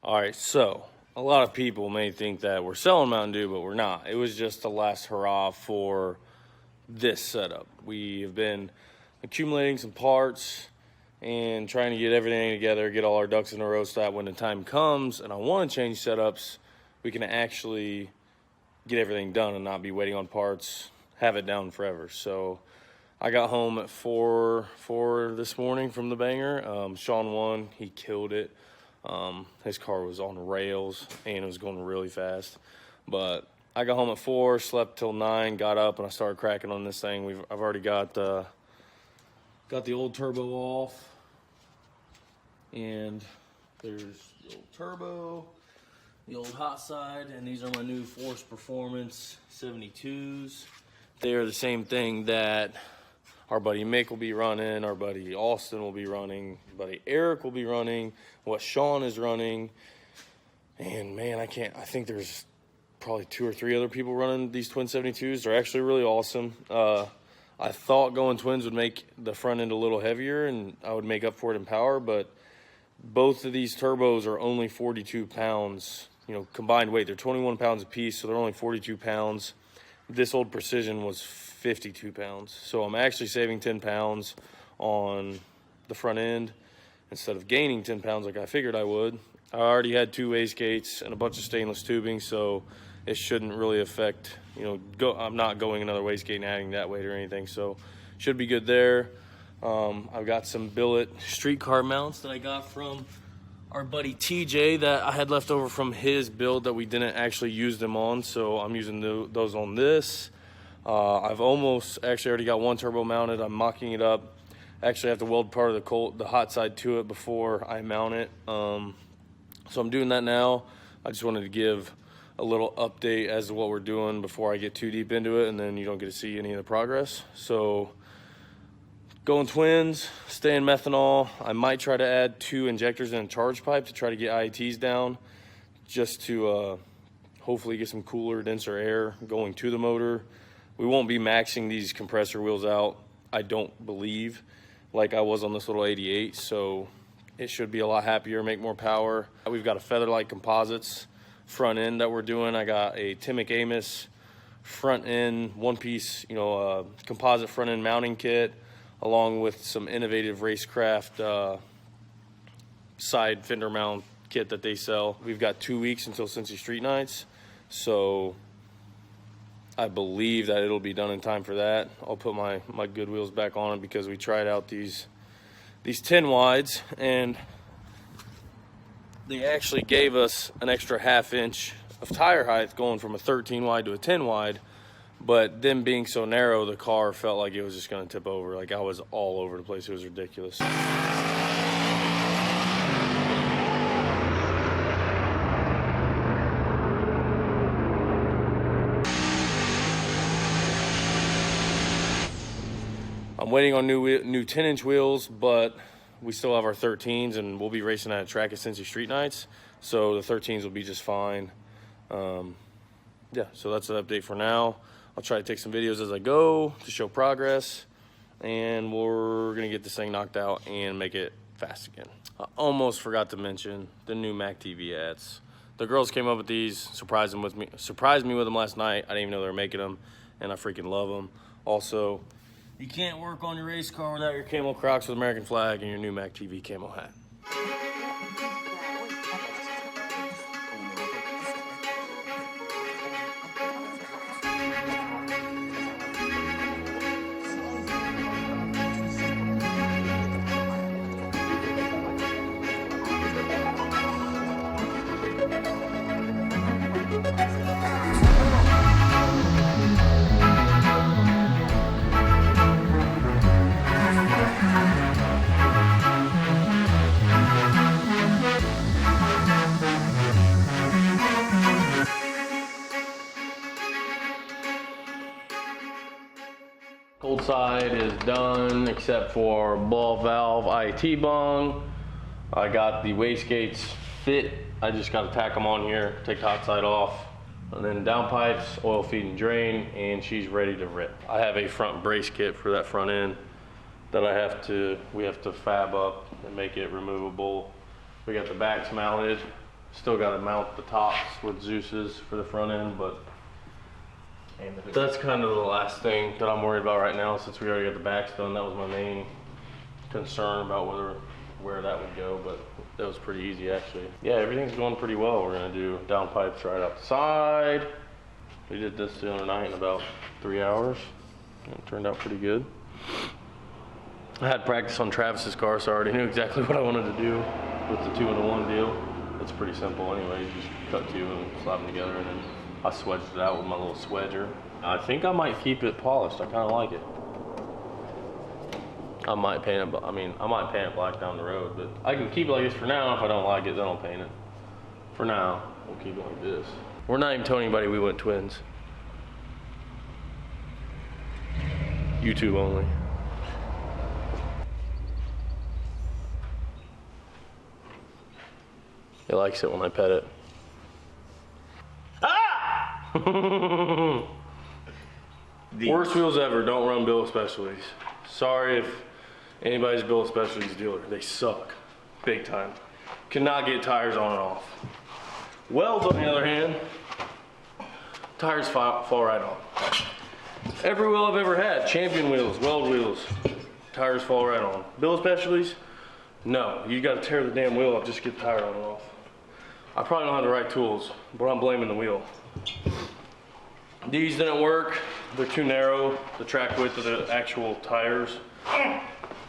All right, so a lot of people may think that we're selling Mountain Dew, but we're not. It was just the last hurrah for this setup. We have been accumulating some parts and trying to get everything together, get all our ducks in a row so that when the time comes and I want to change setups, we can actually get everything done and not be waiting on parts, have it down forever. So I got home at 4 this morning from the banger. Sean won, he killed it. His car was on rails and it was going really fast. But I got home at 4, slept till 9, got up and I started cracking on this thing. I've already got the old turbo off, and there's the old turbo, the old hot side, and these are my new Force Performance 72s. They are the same thing that our buddy Mick will be running, our buddy Austin will be running, buddy Eric will be running, what Sean is running. And man, I think there's probably 2 or 3 other people running these twin 72s. They're actually really awesome. I thought going twins would make the front end a little heavier and I would make up for it in power, but both of these turbos are only 42 pounds, combined weight. They're 21 pounds apiece, so they're only 42 pounds. This old Precision was 52 pounds. So I'm actually saving 10 pounds on the front end instead of gaining 10 pounds like I figured I would. I already had 2 wastegates and a bunch of stainless tubing, so it shouldn't really affect, I'm not going another wastegate and adding that weight or anything, so should be good there. I've got some billet streetcar mounts that I got from our buddy TJ that I had left over from his build that we didn't actually use them on, so I'm using those on this. I've almost actually already got one turbo mounted. I'm mocking it up. Actually, I have to weld part of the hot side to it before I mount it. So I'm doing that now. I just wanted to give a little update as to what we're doing before I get too deep into it, and then you don't get to see any of the progress. So going twins, staying methanol. I might try to add 2 injectors and a charge pipe to try to get IETs down, just to hopefully get some cooler, denser air going to the motor. We won't be maxing these compressor wheels out, I don't believe, like I was on this little 88, so it should be a lot happier, make more power. We've got a Featherlight Composites front end that we're doing. I got a Timic Amos front end, one-piece, composite front end mounting kit, along with some innovative Racecraft side fender mount kit that they sell. We've got 2 weeks until Cincy Street Nights, so I believe that it'll be done in time for that. I'll put my good wheels back on it because we tried out these 10 wides and they actually gave us an extra ½ inch of tire height going from a 13 wide to a 10 wide, but them being so narrow, the car felt like it was just going to tip over. Like I was all over the place. It was ridiculous. I'm waiting on new 10-inch wheels, but we still have our 13s, and we'll be racing at a track at Cincy Street Nights, so the 13s will be just fine. Yeah, so that's an update for now. I'll try to take some videos as I go to show progress, and we're going to get this thing knocked out and make it fast again. I almost forgot to mention the new Mac TV ads. The girls came up with these, surprised me with them last night. I didn't even know they were making them, and I freaking love them. Also, you can't work on your race car without your camo Crocs with American flag and your new Mac TV camo hat. Cold side is done except for ball valve IET bung. I got the wastegates fit. I just got to tack them on here, take the hot side off, and then downpipes, oil feed and drain, and she's ready to rip. I have a front brace kit for that front end that we have to fab up and make it removable. We got the backs mounted. Still got to mount the tops with Zeus's for the front end, but that's kind of the last thing that I'm worried about right now, since we already got the backs done. That was my main concern about where that would go, but that was pretty easy actually. Yeah, everything's going pretty well. We're gonna do down pipes right out the side. We did this the other night in about 3 hours. It turned out pretty good. I had practice on Travis's car, so I already knew exactly what I wanted to do with the 2-in-1 deal. It's pretty simple anyway. You just cut two and slap them together, and then I swedged it out with my little swedger. I think I might keep it polished. I kind of like it. I might paint it, I might paint it black down the road, but I can keep it like this for now. If I don't like it, then I'll paint it. For now, we'll keep it like this. We're not even telling anybody we went twins. YouTube only. It likes it when I pet it. Ah! Worst wheels ever, don't run Bill Specialties. Sorry if anybody's Bill Specialties dealer. They suck, big time. Cannot get tires on and off. Welds, on the other hand, tires fall right on. Every wheel I've ever had, champion wheels, weld wheels, tires fall right on. Bill Specialties, no. You gotta tear the damn wheel up just to get the tire on and off. I probably don't have the right tools, but I'm blaming the wheel. These didn't work. They're too narrow. The track width of the actual tires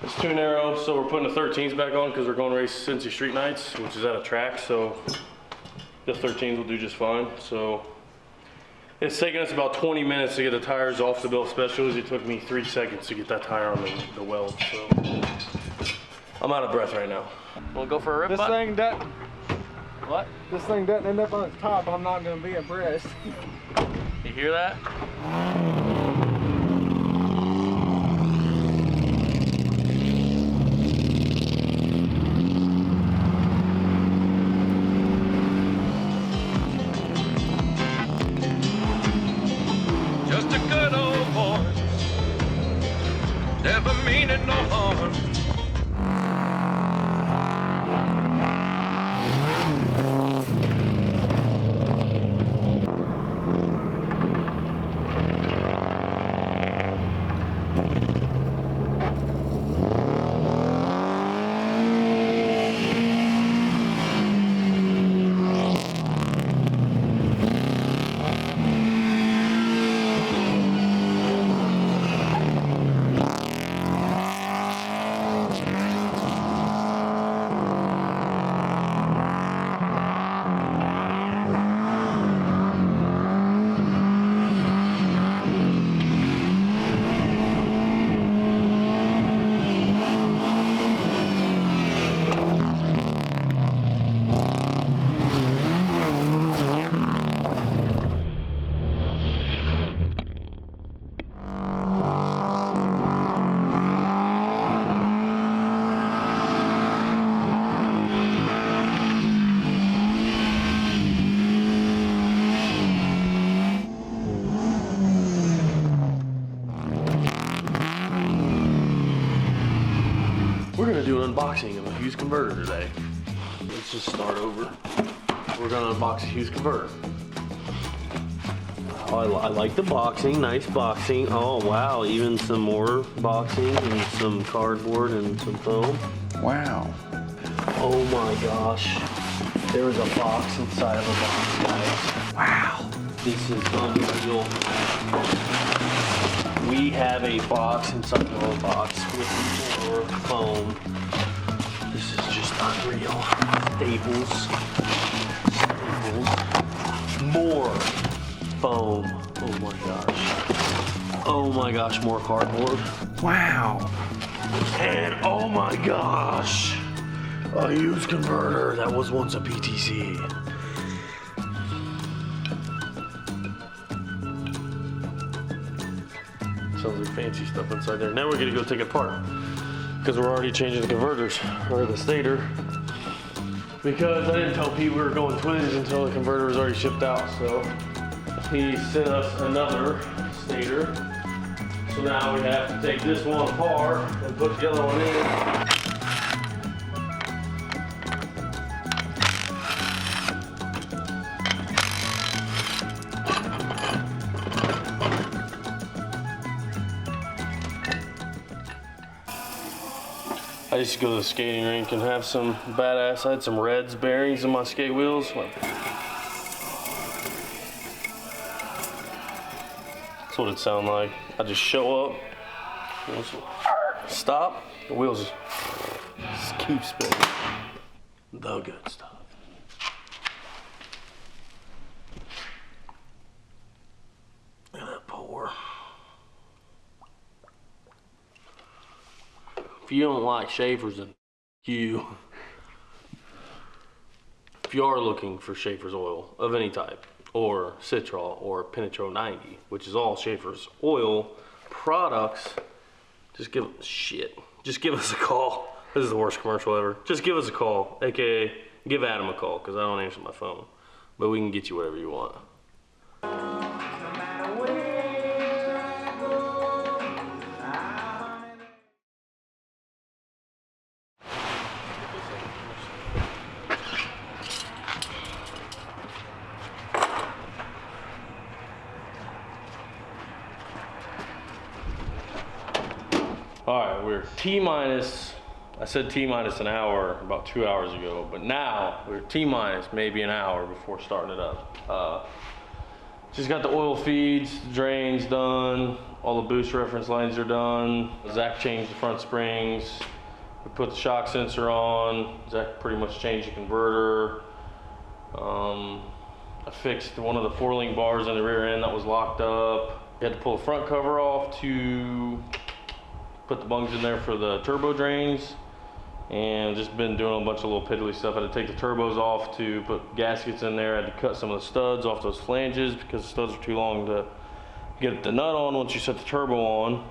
is too narrow, so we're putting the 13s back on because we're going to race Cincy Street Nights, which is at a track, so the 13s will do just fine. So it's taken us about 20 minutes to get the tires off the Bill Specials. It took me 3 seconds to get that tire on the weld, so I'm out of breath right now. We'll go for a rip. This thing doesn't. What? This thing doesn't end up on its top. I'm not going to be impressed. You hear that? Just a good old boy, never meaning no harm. We're gonna do an unboxing of a Hughes converter today. Let's just start over. We're gonna unbox a Hughes converter. Oh, I like the boxing, nice boxing. Oh wow, even some more boxing and some cardboard and some foam. Wow. Oh my gosh, there is a box inside of a box, guys. Wow, this is unreal. We have a box inside of a box with more foam. This is just unreal. Staples. More foam. Oh my gosh. Oh my gosh, more cardboard. Wow. And oh my gosh, a Hughes converter that was once a PTC. Sounds like fancy stuff inside there. Now we're gonna go take it apart because we're already changing the converters or the stator, because I didn't tell Pete we were going twins until the converter was already shipped out. So he sent us another stator. So now we have to take this one apart and put the other one in. I used to go to the skating rink and have some badass, I had some Reds bearings in my skate wheels. That's what it sounded like. I just show up, stop, the wheels just keep spinning. The good stuff. Look at that pour. If you don't like Schaefer's, then you. If you are looking for Schaefer's oil of any type, or Citral, or Penetro 90, which is all Schaefer's oil products, just give us a call. This is the worst commercial ever. Just give us a call, aka give Adam a call, because I don't answer my phone. But we can get you whatever you want. All right, we're T-minus, I said T-minus an hour about 2 hours ago, but now we're T-minus maybe an hour before starting it up. Just got the oil feeds, the drains done, all the boost reference lines are done. Zach changed the front springs. We put the shock sensor on. Zach pretty much changed the converter. I fixed one of the 4-link bars in the rear end that was locked up. We had to pull the front cover off to put the bungs in there for the turbo drains, and just been doing a bunch of little piddly stuff. I had to take the turbos off to put gaskets in there. I had to cut some of the studs off those flanges because the studs are too long to get the nut on once you set the turbo on.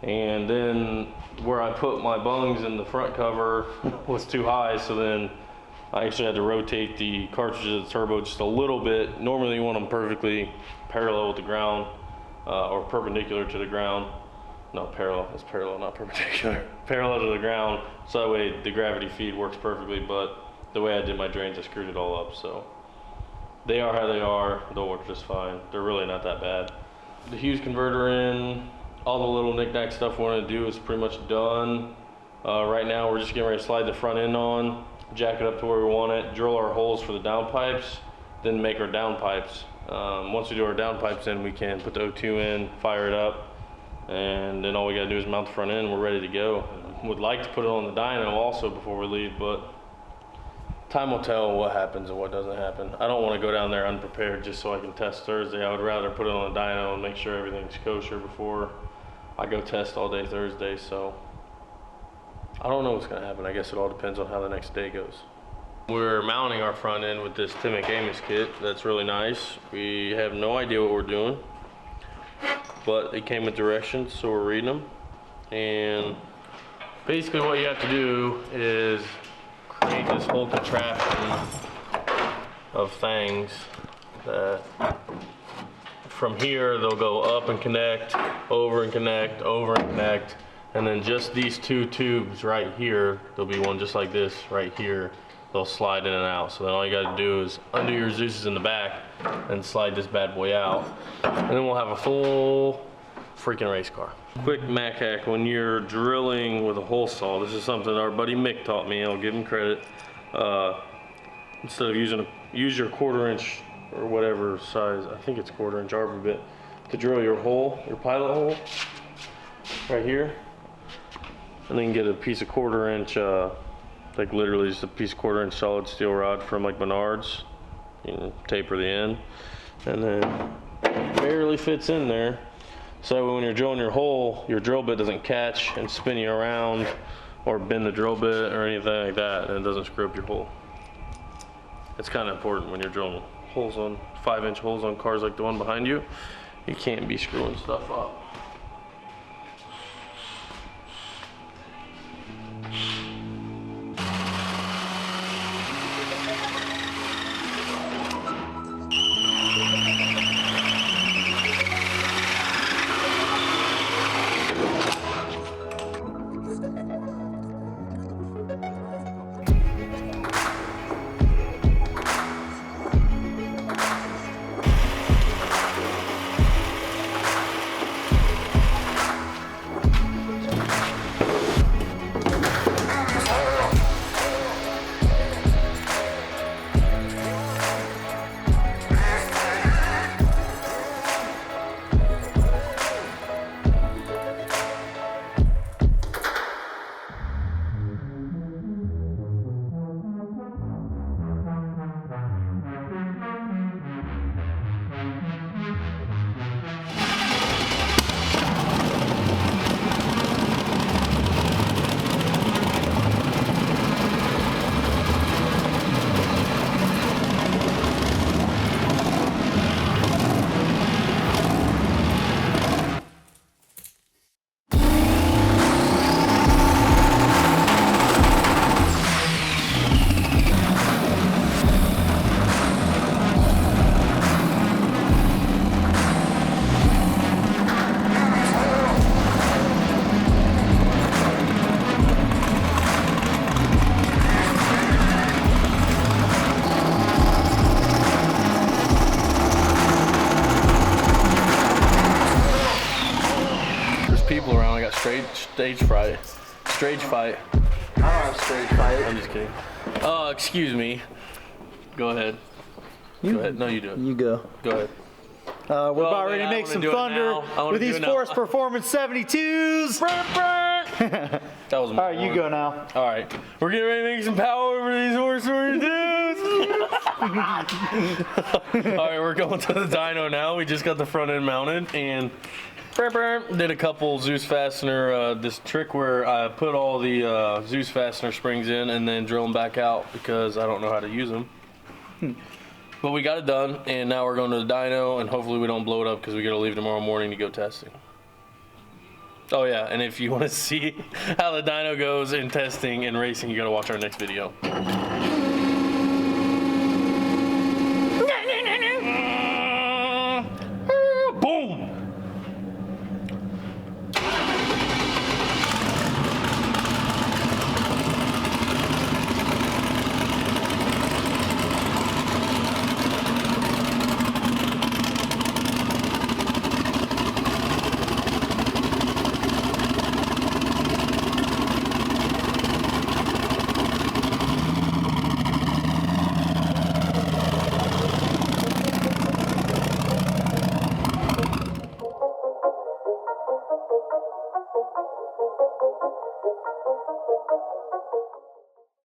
And then where I put my bungs in the front cover was too high, so then I actually had to rotate the cartridges of the turbo just a little bit. Normally you want them perfectly parallel with the ground, or perpendicular to the ground. No, parallel, it's parallel, not perpendicular. Parallel to the ground, so that way the gravity feed works perfectly, but the way I did my drains, I screwed it all up, so. They are how they are, they'll work just fine. They're really not that bad. The Hughes converter in, all the little knick-knack stuff we want to do is pretty much done. Right now we're just getting ready to slide the front end on, jack it up to where we want it, drill our holes for the downpipes, then make our downpipes. Once we do our downpipes in, we can put the O2 in, fire it up, and then all we gotta do is mount the front end and we're ready to go. Would like to put it on the dyno also before we leave, but time will tell what happens and what doesn't happen. I don't want to go down there unprepared just so I can test Thursday. I would rather put it on the dyno and make sure everything's kosher before I go test all day Thursday, so I don't know what's gonna happen. I guess it all depends on how the next day goes. We're mounting our front end with this Tim Amos kit. That's really nice. We have no idea what we're doing, but it came with directions, so we're reading them. And basically what you have to do is create this whole contraption of things that from here they'll go up and connect, over and connect, over and connect, and then just these two tubes right here, there'll be one just like this right here, they'll slide in and out. So then all you gotta do is undo your Zeus's in the back and slide this bad boy out. And then we'll have a full freaking race car. Quick Mac hack, when you're drilling with a hole saw, this is something our buddy Mick taught me, I'll give him credit. Instead of use your 1/4 inch or whatever size, I think it's 1/4 inch arbor bit, to drill your hole, your pilot hole, right here. And then get a piece of 1/4 inch, like literally just a piece of 1/4 inch solid steel rod from like Menards. You know, taper the end, and then barely fits in there. So when you're drilling your hole, your drill bit doesn't catch and spin you around or bend the drill bit or anything like that, and it doesn't screw up your hole. It's kind of important when you're drilling holes on 5-inch holes on cars like the one behind you. You can't be screwing stuff up. stage fright. Stage fight. I don't have stage fight. I'm just kidding. Excuse me. Go ahead. Go ahead. No, you do it. You go. Go ahead. We're about wait, ready to I make wanna some do it thunder now. I wanna with do these it now. Force Performance 72s. That was my All right, you go now. All right. We're getting ready to make some power over these horse dudes. All right, we're going to the dyno now. We just got the front end mounted and did a couple Zeus fastener, this trick where I put all the Zeus fastener springs in and then drill them back out because I don't know how to use them. But we got it done, and now we're going to the dyno, and hopefully we don't blow it up because we got to leave tomorrow morning to go testing. Oh yeah, and if you want to see how the dyno goes in testing and racing, you got to watch our next video.